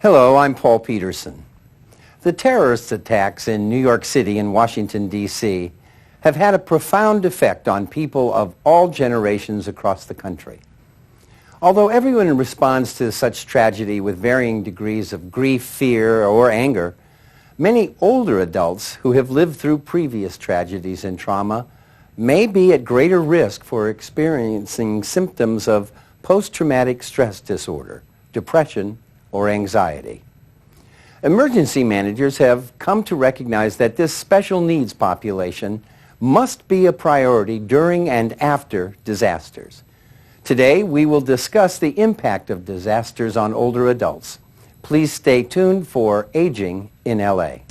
Hello, I'm Paul Peterson. The terrorist attacks in New York City and Washington, D.C. have had a profound effect on people of all generations across the country. Although everyone responds to such tragedy with varying degrees of grief, fear, or anger, many older adults who have lived through previous tragedies and trauma may be at greater risk for experiencing symptoms of post-traumatic stress disorder, depression, or anxiety. Emergency managers have come to recognize that this special needs population must be a priority during and after disasters. Today, we will discuss the impact of disasters on older adults. Please stay tuned for Aging in L.A.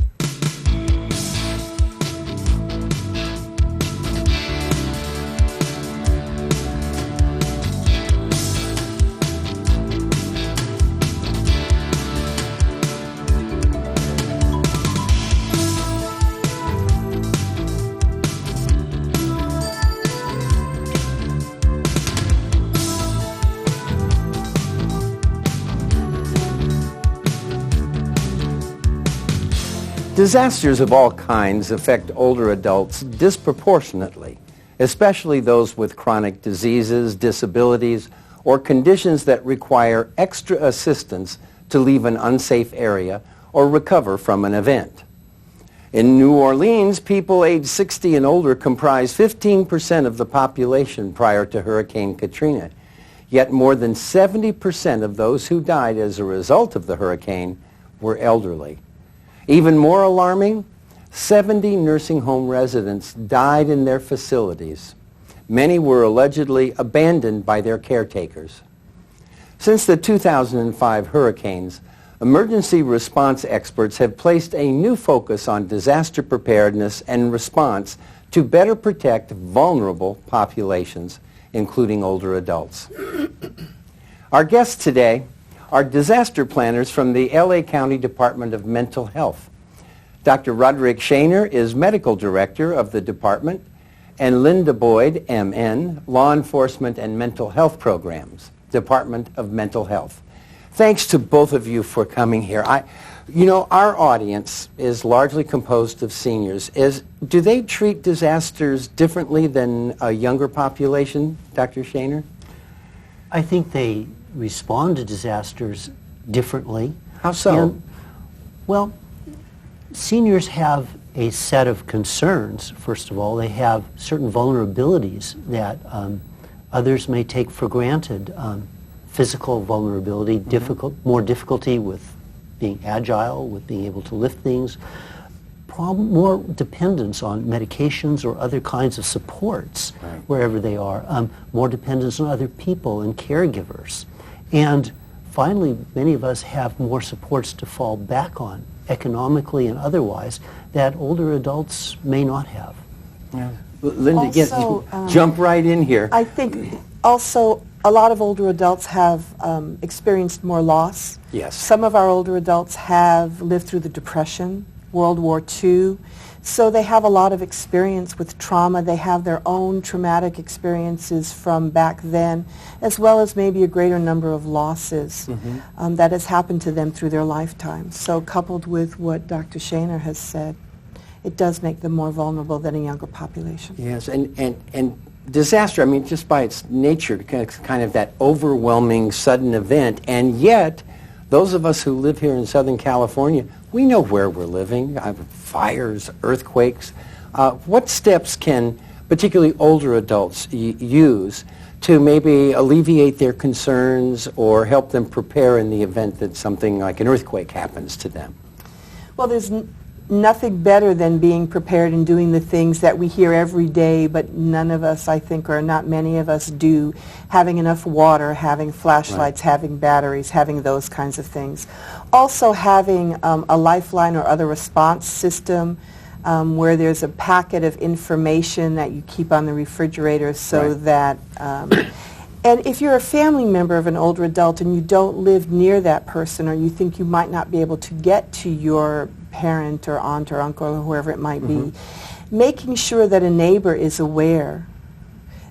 Disasters of all kinds affect older adults disproportionately, especially those with chronic diseases, disabilities, or conditions that require extra assistance to leave an unsafe area or recover from an event. In New Orleans, people aged 60 and older comprised 15% of the population prior to Hurricane Katrina. Yet more than 70% of those who died as a result of the hurricane were elderly. Even more alarming, 70 nursing home residents died in their facilities. Many were allegedly abandoned by their caretakers. Since the 2005 hurricanes, emergency response experts have placed a new focus on disaster preparedness and response to better protect vulnerable populations, including older adults. Our guests today are disaster planners from the L.A. County Department of Mental Health. Dr. Roderick Shaner is medical director of the department, and Linda Boyd, M.N., Law Enforcement and Mental Health Programs, Department of Mental Health. Thanks to both of you for coming here. Our audience is largely composed of seniors. Do they treat disasters differently than a younger population, Dr. Shaner? I think they respond to disasters differently. How so? Well, seniors have a set of concerns, first of all. They have certain vulnerabilities that others may take for granted. Physical vulnerability, more difficulty with being agile, with being able to lift things, more dependence on medications or other kinds of supports wherever they are, more dependence on other people and caregivers. And finally, many of us have more supports to fall back on, economically and otherwise, that older adults may not have. Yeah. Linda, also, jump right in here. I think also a lot of older adults have experienced more loss. Yes. Some of our older adults have lived through the Depression, World War II. So they have a lot of experience with trauma. They have their own traumatic experiences from back then, as well as maybe a greater number of losses that has happened to them through their lifetime. So coupled with what Dr. Shaner has said, it does make them more vulnerable than a younger population. Yes, and disaster, I mean, just by its nature, kind of that overwhelming sudden event, and yet those of us who live here in Southern California, we know where we're living, fires, earthquakes. What steps can particularly older adults use to maybe alleviate their concerns or help them prepare in the event that something like an earthquake happens to them? Well, there's nothing better than being prepared and doing the things that we hear every day, but none of us, I think, or not many of us do. Having enough water, having flashlights, having batteries, having those kinds of things. Also having a lifeline or other response system where there's a packet of information that you keep on the refrigerator so that and if you're a family member of an older adult and you don't live near that person, or you think you might not be able to get to your parent or aunt or uncle or whoever it might be, making sure that a neighbor is aware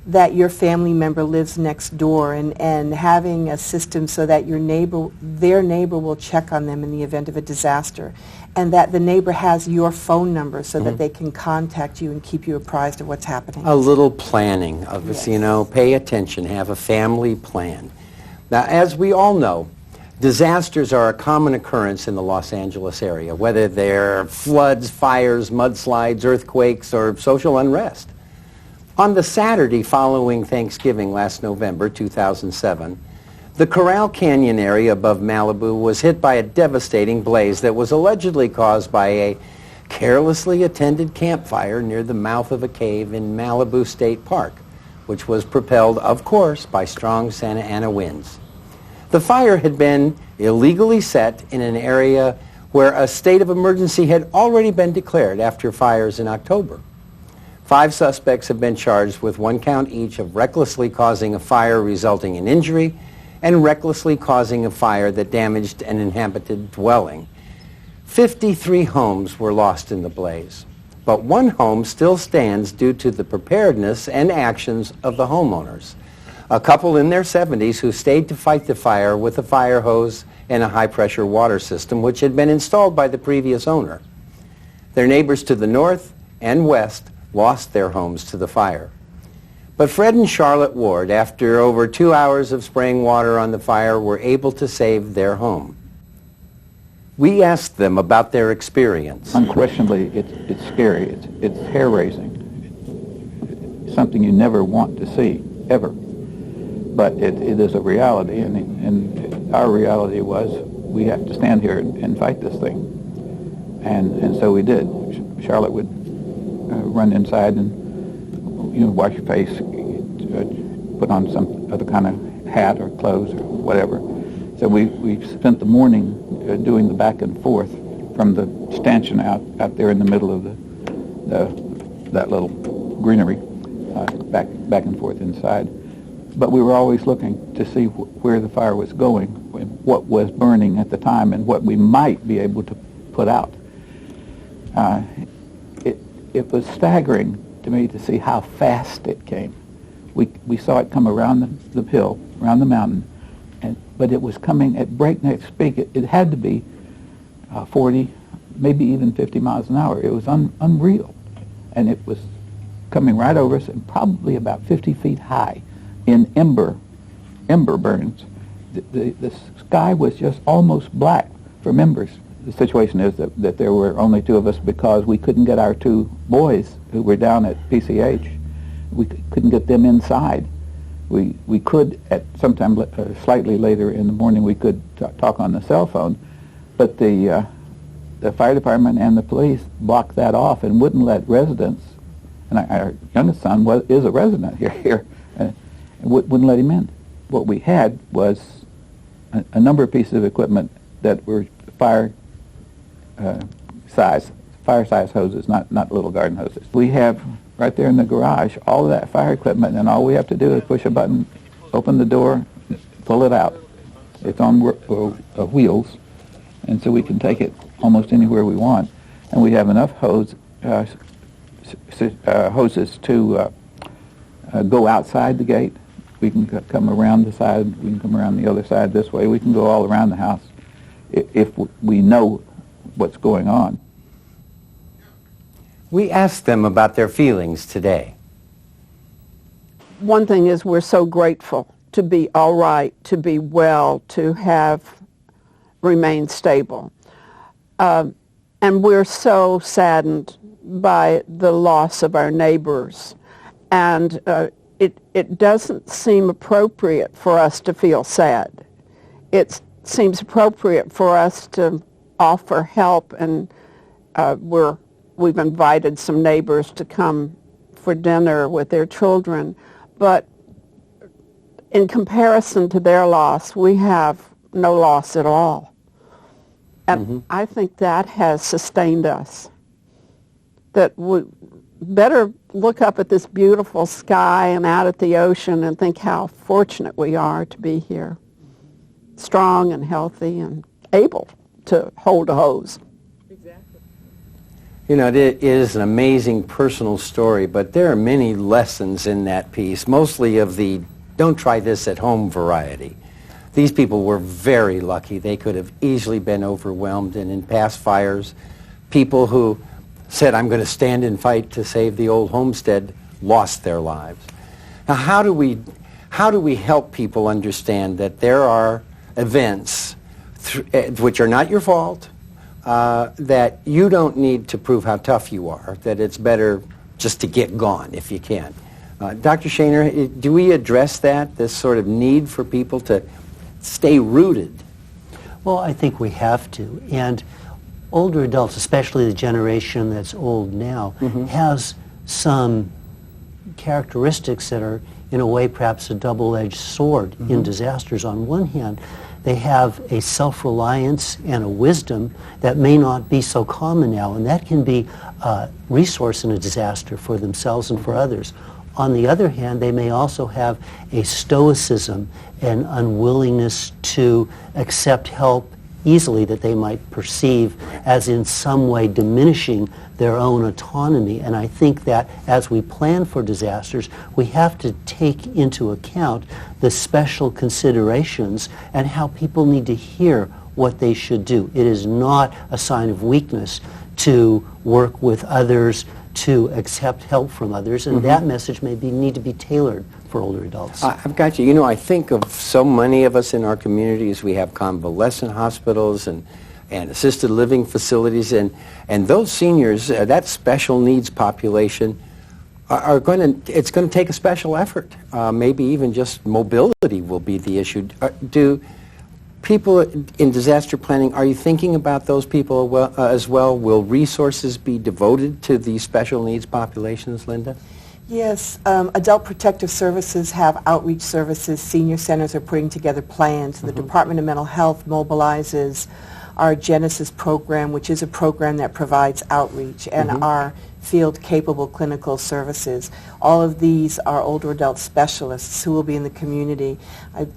that your family member lives next door, and having a system so that their neighbor will check on them in the event of a disaster, and that the neighbor has your phone number so that they can contact you and keep you apprised of what's happening. A little planning of this, Yes. pay attention, have a family plan. Now, as we all know, disasters are a common occurrence in the Los Angeles area, whether they're floods, fires, mudslides, earthquakes, or social unrest. On the Saturday following Thanksgiving last November, 2007, the Coral Canyon area above Malibu was hit by a devastating blaze that was allegedly caused by a carelessly attended campfire near the mouth of a cave in Malibu State Park, which was propelled, of course, by strong Santa Ana winds. The fire had been illegally set in an area where a state of emergency had already been declared after fires in October. 5 suspects have been charged with 1 count each of recklessly causing a fire resulting in injury and recklessly causing a fire that damaged an inhabited dwelling. 53 homes were lost in the blaze, but 1 home still stands due to the preparedness and actions of the homeowners. A couple in their 70s who stayed to fight the fire with a fire hose and a high-pressure water system which had been installed by the previous owner. Their neighbors to the north and west lost their homes to the fire. But Fred and Charlotte Ward, after over 2 hours of spraying water on the fire, were able to save their home. We asked them about their experience. Unquestionably, it's scary. It's hair-raising. It's something you never want to see, ever. But it is a reality, and our reality was we have to stand here and fight this thing. And so we did. Charlotte would run inside and wash your face, put on some other kind of hat or clothes or whatever. So we spent the morning doing the back and forth from the stanchion out there in the middle of that little greenery, back and forth inside. But we were always looking to see where the fire was going, what was burning at the time, and what we might be able to put out. It was staggering to me to see how fast it came. We saw it come around the hill, around the mountain, but it was coming at breakneck speed. It had to be 40, maybe even 50 miles an hour. It was unreal. And it was coming right over us and probably about 50 feet high in ember burns. The sky was just almost black from embers. The situation is that there were only 2 of us because we couldn't get our 2 boys who were down at PCH. We couldn't get them inside. We could at sometime slightly later in the morning we could talk on the cell phone, but the fire department and the police blocked that off and wouldn't let residents. And our youngest son is a resident here. Wouldn't let him in. What we had was a number of pieces of equipment that were fire size hoses, not little garden hoses. We have right there in the garage all of that fire equipment, and all we have to do is push a button, open the door, pull it out. It's on wheels, and so we can take it almost anywhere we want. And we have enough hoses to go outside the gate. We can come around the side. We can come around the other side this way. We can go all around the house if we know what's going on. We asked them about their feelings today. One thing is we're so grateful to be all right, to be well, to have remained stable. And we're so saddened by the loss of our neighbors. And it doesn't seem appropriate for us to feel sad. It seems appropriate for us to offer help, and we've invited some neighbors to come for dinner with their children. But in comparison to their loss, we have no loss at all. And I think that has sustained us. That we better look up at this beautiful sky and out at the ocean and think how fortunate we are to be here, strong and healthy and able to hold a hose. You know, it is an amazing personal story, but there are many lessons in that piece, mostly of the don't try this at home variety. These people were very lucky. They could have easily been overwhelmed, and in past fires, people who said, I'm going to stand and fight to save the old homestead, lost their lives. Now, how do we help people understand that there are events which are not your fault, that you don't need to prove how tough you are, that it's better just to get gone if you can? Dr. Shaner, do we address that, this sort of need for people to stay rooted? Well, I think we have to. And older adults, especially the generation that's old now, has some characteristics that are, in a way, perhaps a double-edged sword in disasters. On one hand, they have a self-reliance and a wisdom that may not be so common now, and that can be a resource in a disaster for themselves and for others. On the other hand, they may also have a stoicism and unwillingness to accept help easily that they might perceive as in some way diminishing their own autonomy. And I think that as we plan for disasters, we have to take into account the special considerations and how people need to hear what they should do. It is not a sign of weakness to work with others, to accept help from others, and that message may need to be tailored for older adults. I've got you. You know, I think of so many of us in our communities. We have convalescent hospitals and assisted living facilities, and those seniors, that special needs population, it's going to take a special effort. Maybe even just mobility will be the issue. Do people in disaster planning, are you thinking about those people as well? Will resources be devoted to these special needs populations, Linda? Yes, Adult Protective Services have outreach services. Senior centers are putting together plans. The Department of Mental Health mobilizes our Genesis program, which is a program that provides outreach, and our field-capable clinical services. All of these are older adult specialists who will be in the community.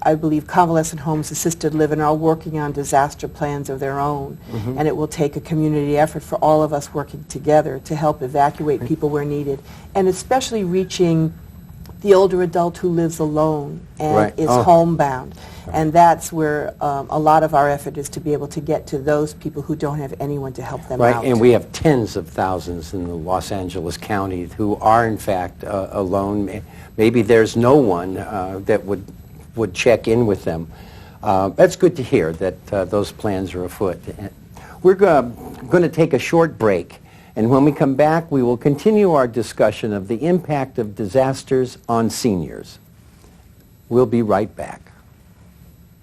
I believe convalescent homes, assisted living are all working on disaster plans of their own, and it will take a community effort for all of us working together to help evacuate people where needed, and especially reaching the older adult who lives alone and is homebound. And that's where a lot of our effort is, to be able to get to those people who don't have anyone to help them out. And we have tens of thousands in the Los Angeles County who are in fact alone. Maybe there's no one that would check in with them. That's good to hear that those plans are afoot. We're going to take a short break, and when we come back we will continue our discussion of the impact of disasters on seniors. We'll be right back.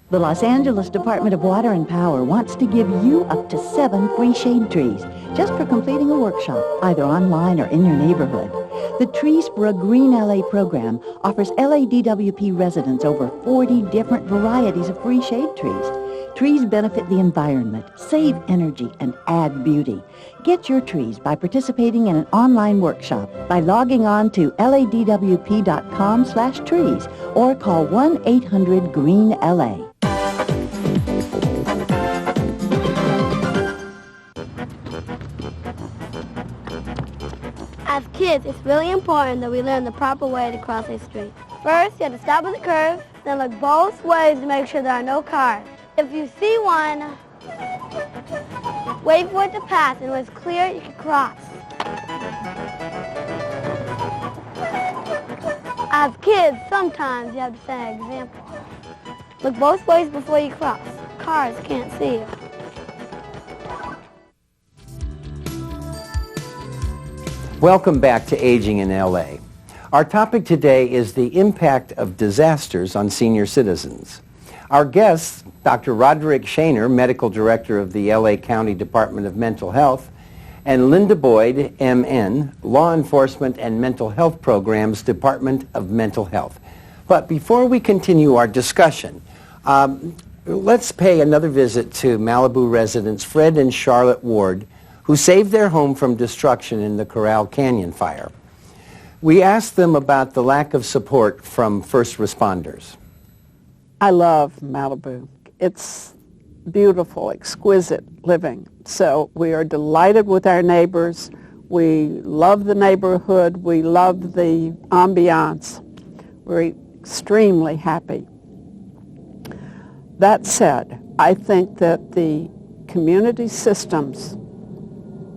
The Los Angeles Department of Water and Power wants to give you up to 7 free shade trees just for completing a workshop, either online or in your neighborhood. The Trees for a Green LA program offers LADWP residents over 40 different varieties of free shade trees. Trees benefit the environment, save energy, and add beauty. Get your trees by participating in an online workshop by logging on to ladwp.com/trees or call 1-800-GREEN-LA. As kids, it's really important that we learn the proper way to cross a street. First, you have to stop at the curve, then look both ways to make sure there are no cars. If you see one, wait for it to pass, and when it's clear, you can cross. As kids, sometimes you have to set an example. Look both ways before you cross. Cars can't see you. Welcome back to Aging in LA. Our topic today is the impact of disasters on senior citizens. Our guests, Dr. Roderick Shaner, Medical Director of the LA County Department of Mental Health, and Linda Boyd, MN, Law Enforcement and Mental Health Programs, Department of Mental Health. But before we continue our discussion, let's pay another visit to Malibu residents Fred and Charlotte Ward, who saved their home from destruction in the Coral Canyon fire. We asked them about the lack of support from first responders. I love Malibu. It's beautiful, exquisite living. So we are delighted with our neighbors. We love the neighborhood. We love the ambiance. We're extremely happy. That said, I think that the community systems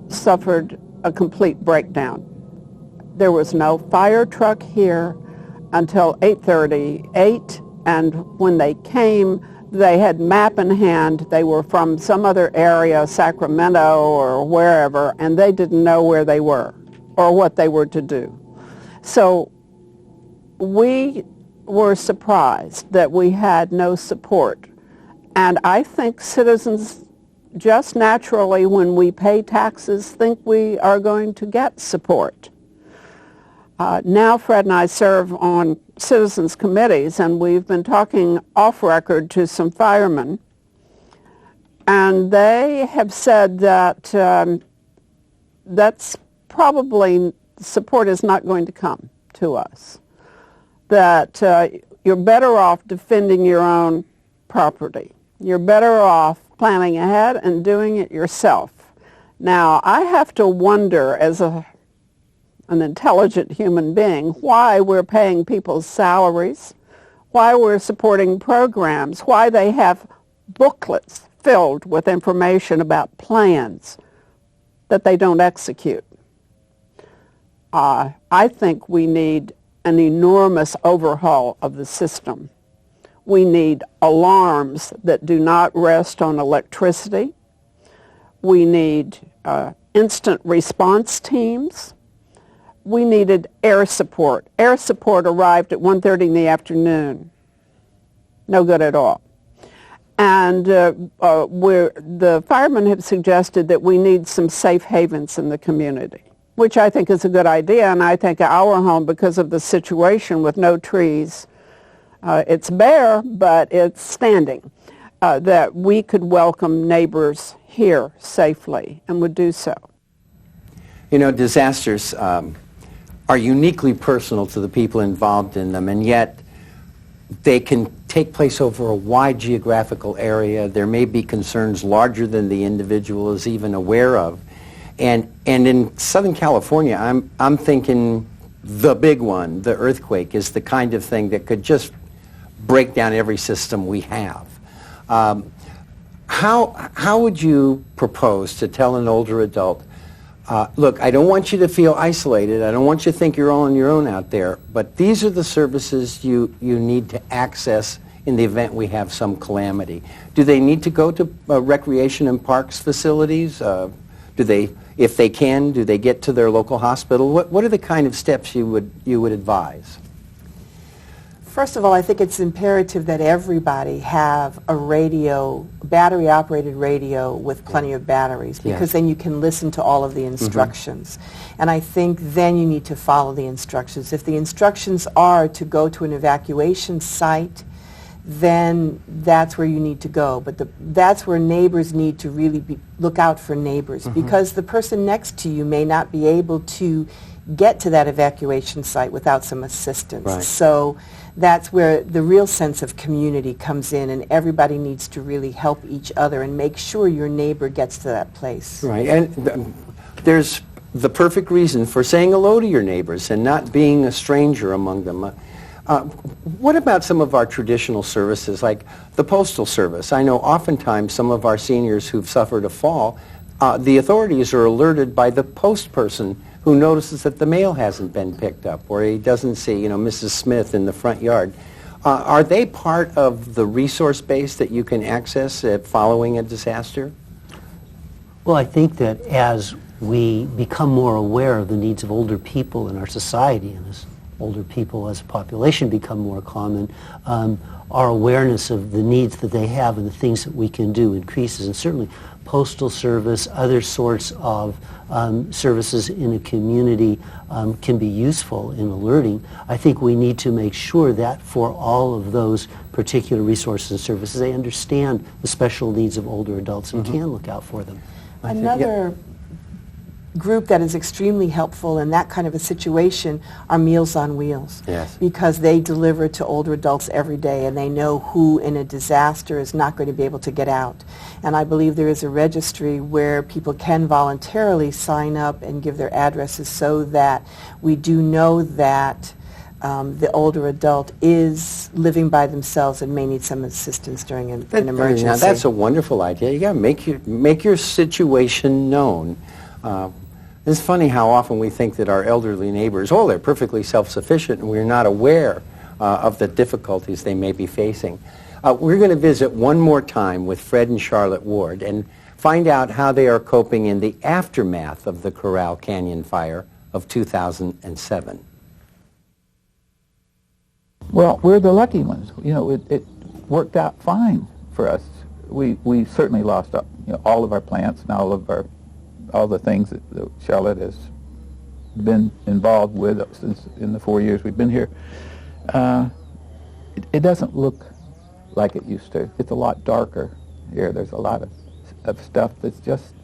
suffered a complete breakdown. There was no fire truck here until 8:38, and when they came, they had map in hand. They were from some other area, Sacramento or wherever, and they didn't know where they were or what they were to do. So we were surprised that we had no support. And I think citizens just naturally, when we pay taxes, think we are going to get support. Now Fred and I serve on citizens committees, and we've been talking off record to some firemen, and they have said that that's probably, support is not going to come to us, that you're better off defending your own property. You're better off planning ahead and doing it yourself. Now, I have to wonder, as an intelligent human being, why we're paying people's salaries, why we're supporting programs, why they have booklets filled with information about plans that they don't execute. I think we need an enormous overhaul of the system. We need alarms that do not rest on electricity. We need instant response teams. We needed air support. Air support arrived at 1:30 in the afternoon. No good at all. And the firemen have suggested that we need some safe havens in the community, which I think is a good idea. And I think our home, because of the situation with no trees, it's bare, but it's standing, that we could welcome neighbors here safely and would do so. You know, disasters are uniquely personal to the people involved in them, and yet they can take place over a wide geographical area. There may be concerns larger than the individual is even aware of. And in Southern California, I'm thinking the big one, the earthquake, is the kind of thing that could just break down every system we have. How would you propose to tell an older adult, look, I don't want you to feel isolated. I don't want you to think you're all on your own out there, but these are the services you need to access in the event we have some calamity. Do they need to go to recreation and parks facilities? Do they, if they can, do they get to their local hospital? What are the kind of steps you would advise? First of all, I think it's imperative that everybody have a radio, battery-operated radio with plenty of batteries, because then you can listen to all of the instructions. And I think then you need to follow the instructions. If the instructions are to go to an evacuation site, then that's where you need to go. But that's where neighbors need to really look out for neighbors, because the person next to you may not be able to get to that evacuation site without some assistance. Right. So that's where the real sense of community comes in, and everybody needs to really help each other and make sure your neighbor gets to that place. Right, and there's the perfect reason for saying hello to your neighbors and not being a stranger among them. What about some of our traditional services, like the Postal Service? I know oftentimes some of our seniors who've suffered a fall, the authorities are alerted by the post person who notices that the mail hasn't been picked up, or he doesn't see, you know, Mrs. Smith in the front yard. Are they part of the resource base that you can access following a disaster? Well, I think that as we become more aware of the needs of older people in our society, and as older people as a population become more common, our awareness of the needs that they have and the things that we can do increases. And certainly Postal Service, other sorts of services in a community can be useful in alerting. I think we need to make sure that for all of those particular resources and services, they understand the special needs of older adults and can look out for them. Another group that is extremely helpful in that kind of a situation are Meals on Wheels. Yes. Because they deliver to older adults every day, and they know who in a disaster is not going to be able to get out. And I believe there is a registry where people can voluntarily sign up and give their addresses so that we do know that the older adult is living by themselves and may need some assistance during an emergency. Now, that's a wonderful idea. You got to make your situation known. It's funny how often we think that our elderly neighbors, they're perfectly self-sufficient, and we're not aware of the difficulties they may be facing. We're going to visit one more time with Fred and Charlotte Ward and find out how they are coping in the aftermath of the Corral Canyon fire of 2007. Well, we're the lucky ones. You know, it worked out fine for us. We certainly lost all of our plants and all the things that Charlotte has been involved with since in the 4 years we've been here. It doesn't look like it used to. It's a lot darker here. There's a lot of stuff that's just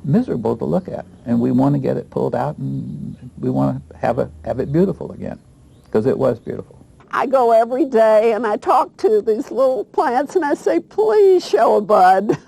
miserable to look at, and we want to get it pulled out, and we want to have it beautiful again, because it was beautiful. I go every day and I talk to these little plants and I say, please show a bud.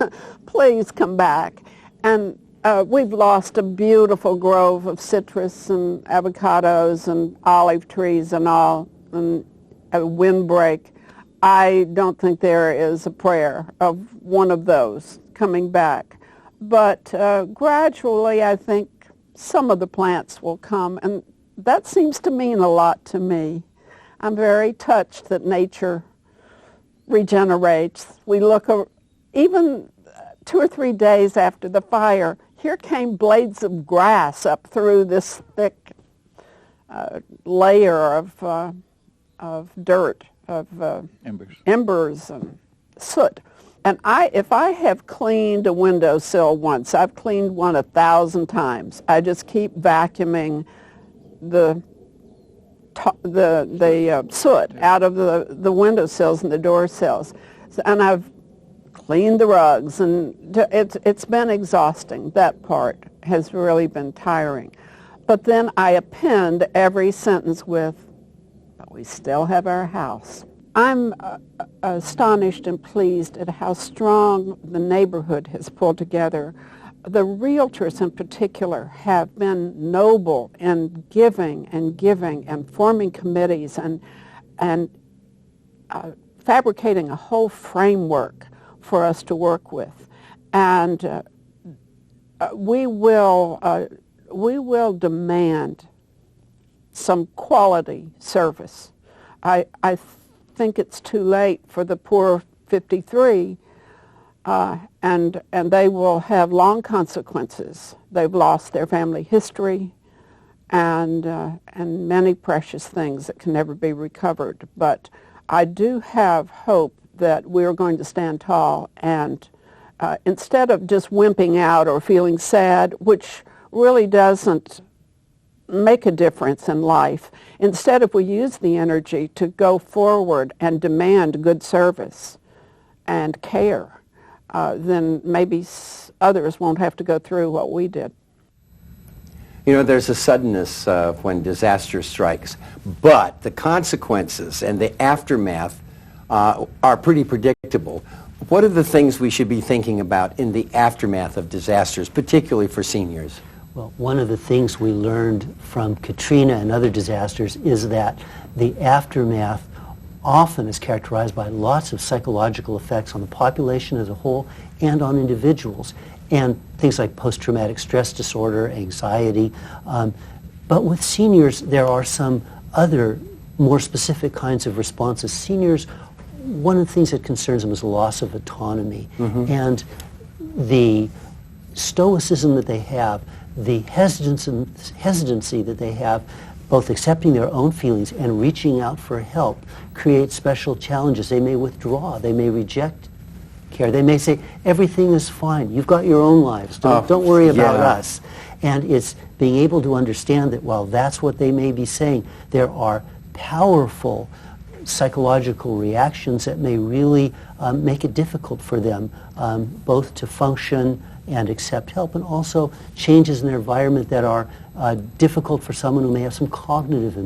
Please come back. And we've lost a beautiful grove of citrus and avocados and olive trees and all, and a windbreak. I don't think there is a prayer of one of those coming back. But gradually I think some of the plants will come, and that seems to mean a lot to me. I'm very touched that nature regenerates. We look, even 2 or 3 days after the fire, here came blades of grass up through this thick layer of dirt, of embers and soot. And if I have cleaned a windowsill once, I've cleaned one 1,000 times. I just keep vacuuming the soot out of the windowsills and the door sills. And I've cleaned the rugs, and it's been exhausting. That part has really been tiring. But then I append every sentence with, but we still have our house. I'm astonished and pleased at how strong the neighborhood has pulled together. The realtors in particular have been noble in giving and forming committees and fabricating a whole framework for us to work with. And we will demand some quality service. I think it's too late for the poor 53, and they will have long consequences. They've lost their family history and many precious things that can never be recovered. But I do have hope that we're going to stand tall, and instead of just wimping out or feeling sad, which really doesn't make a difference in life, instead if we use the energy to go forward and demand good service and care, then maybe others won't have to go through what we did. You know, there's a suddenness when disaster strikes, but the consequences and the aftermath are pretty predictable. What are the things we should be thinking about in the aftermath of disasters, particularly for seniors? Well, one of the things we learned from Katrina and other disasters is that the aftermath often is characterized by lots of psychological effects on the population as a whole and on individuals, and things like post-traumatic stress disorder, anxiety. But with seniors, there are some other more specific kinds of responses. Seniors, one of the things that concerns them is the loss of autonomy, and the stoicism that they have, the hesitancy that they have, both accepting their own feelings and reaching out for help, creates special challenges. They may withdraw, they may reject care, they may say, everything is fine, you've got your own lives, don't worry about us. And it's being able to understand that while that's what they may be saying, there are powerful psychological reactions that may really make it difficult for them both to function and accept help, and also changes in their environment that are difficult for someone who may have some cognitive